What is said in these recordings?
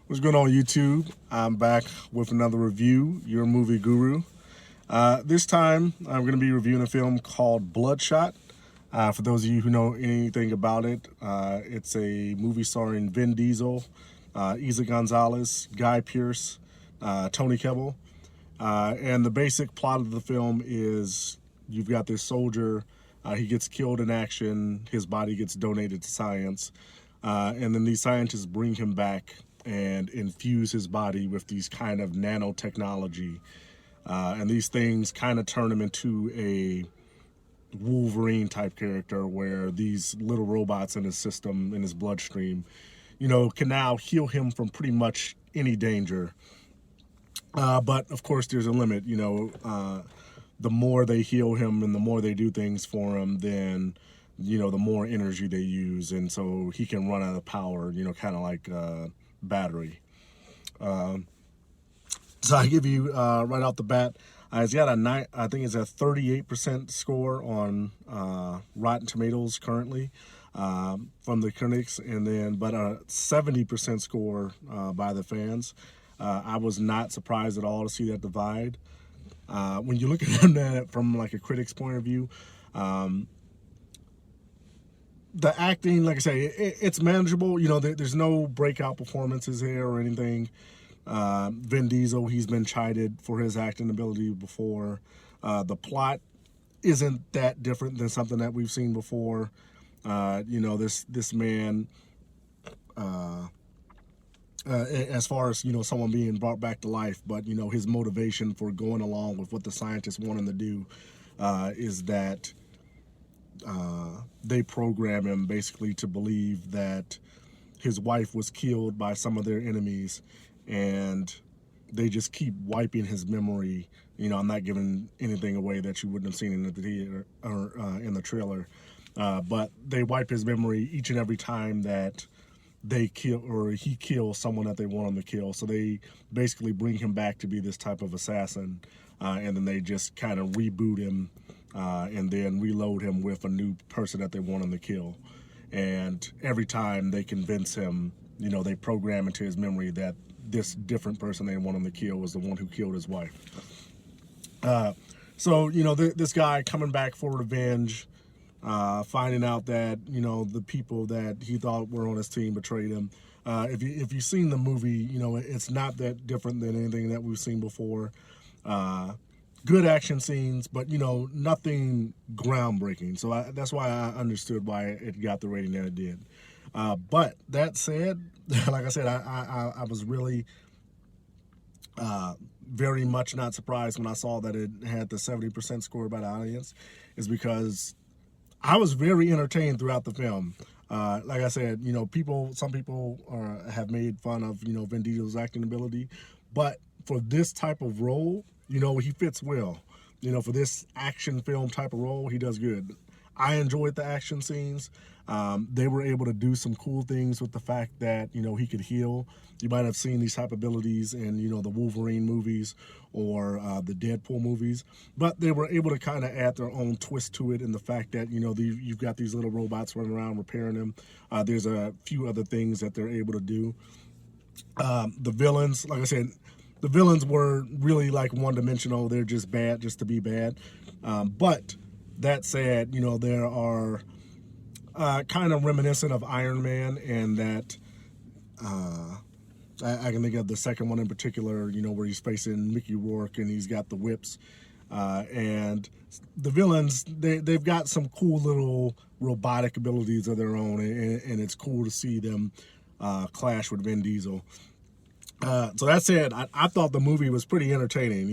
What's going on, YouTube? I'm back with another review, your movie guru. This time, I'm going to be reviewing a film called Bloodshot. For those of you who know anything about it, it's a movie starring Vin Diesel, Isa Gonzalez, Guy Pearce, Tony Kebbell. And the basic plot of the film is you've got this soldier, he gets killed in action, his body gets donated to science, and then these scientists bring him back and infuse his body with these kind of nanotechnology. And these things kind of turn him into a Wolverine type character where these little robots in his system, in his bloodstream, can now heal him from pretty much any danger. But of course, there's a limit. The more they heal him and the more they do things for him, then the more energy they use, and so he can run out of power. Kind of like battery. So I give you right off the bat, it's got I think it's a 38% score on Rotten Tomatoes currently from the critics, but a 70% score by the fans. I was not surprised at all to see that divide. When you look at it from like a critic's point of view, the acting, like I say, it's manageable. There's no breakout performances here or anything. Vin Diesel, he's been chided for his acting ability before. The plot isn't that different than something that we've seen before. This man, as far as someone being brought back to life, but his motivation for going along with what the scientists want him to do is that they program him basically to believe that his wife was killed by some of their enemies, and they just keep wiping his memory. I'm not giving anything away that you wouldn't have seen in the theater or in the trailer, but they wipe his memory each and every time that they kill or he kills someone that they want him to kill. So they basically bring him back to be this type of assassin, and then they just kind of reboot him and then reload him with a new person that they want him to kill. And every time they convince him, they program into his memory that this different person they want him to kill was the one who killed his wife. This guy coming back for revenge, finding out that the people that he thought were on his team betrayed him. If you've seen the movie, it's not that different than anything that we've seen before. Good action scenes, but nothing groundbreaking. So that's why I understood why it got the rating that it did. But that said, like I said, I was really very much not surprised when I saw that it had the 70% score by the audience, is because I was very entertained throughout the film. Like I said, some people have made fun of, Vin Diesel's acting ability, but for this type of role, he fits well. For this action film type of role, he does good. I enjoyed the action scenes. They were able to do some cool things with the fact that, he could heal. You might have seen these type of abilities in, the Wolverine movies or the Deadpool movies, but they were able to kind of add their own twist to it in the fact that, you've got these little robots running around repairing them. There's a few other things that they're able to do. The villains, like I said, the villains were really like one-dimensional. They're just bad just to be bad. But that said, there are kind of reminiscent of Iron Man, and that I can think of the second one in particular, where he's facing Mickey Rourke and he's got the whips. And the villains, they've got some cool little robotic abilities of their own, and it's cool to see them clash with Vin Diesel. So that said, I thought the movie was pretty entertaining.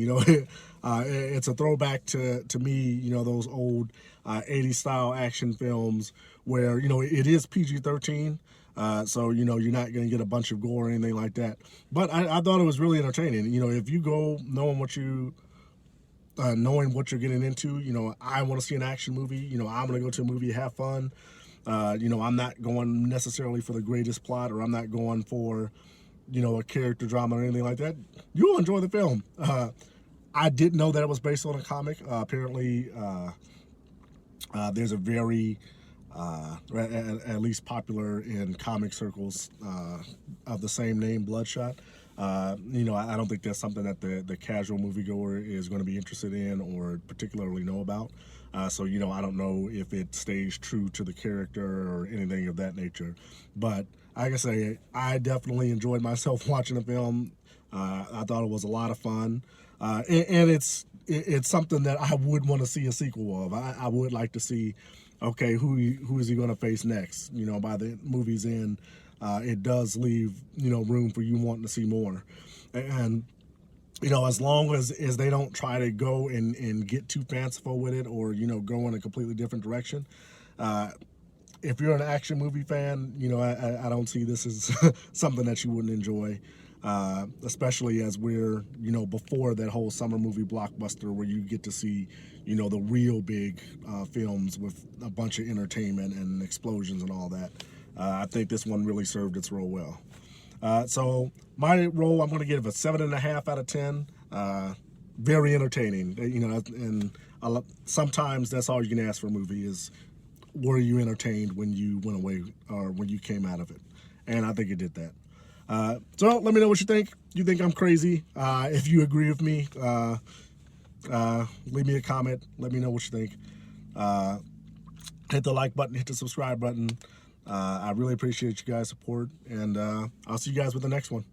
It's a throwback to me, those old 80s style action films where, it is PG-13. So, you're not going to get a bunch of gore or anything like that. But I thought it was really entertaining. If you go knowing what you're getting into, I want to see an action movie. I'm going to go to a movie, have fun. I'm not going necessarily for the greatest plot, or I'm not going for a character drama or anything like that. You'll enjoy the film. I didn't know that it was based on a comic. Apparently, there's a very at least popular in comic circles of the same name, Bloodshot. I don't think that's something that the casual moviegoer is going to be interested in or particularly know about. So, I don't know if it stays true to the character or anything of that nature. But like I say, I definitely enjoyed myself watching the film. I thought it was a lot of fun. And it's something that I would want to see a sequel of. I would like to see, okay, who is he going to face next? By the movie's end, it does leave, room for you wanting to see more. And, as long as they don't try to go and get too fanciful with it or, go in a completely different direction. If you're an action movie fan, I don't see this as something that you wouldn't enjoy. Especially as we're, before that whole summer movie blockbuster where you get to see, the real big films with a bunch of entertainment and explosions and all that. I think this one really served its role well. So my role, I'm going to give a 7.5 out of 10. Very entertaining, and sometimes that's all you can ask for a movie is, were you entertained when you went away or when you came out of it? And I think it did that. So let me know what you think. You think I'm crazy? If you agree with me, leave me a comment. Let me know what you think. Hit the like button, hit the subscribe button. I really appreciate you guys' support, and I'll see you guys with the next one.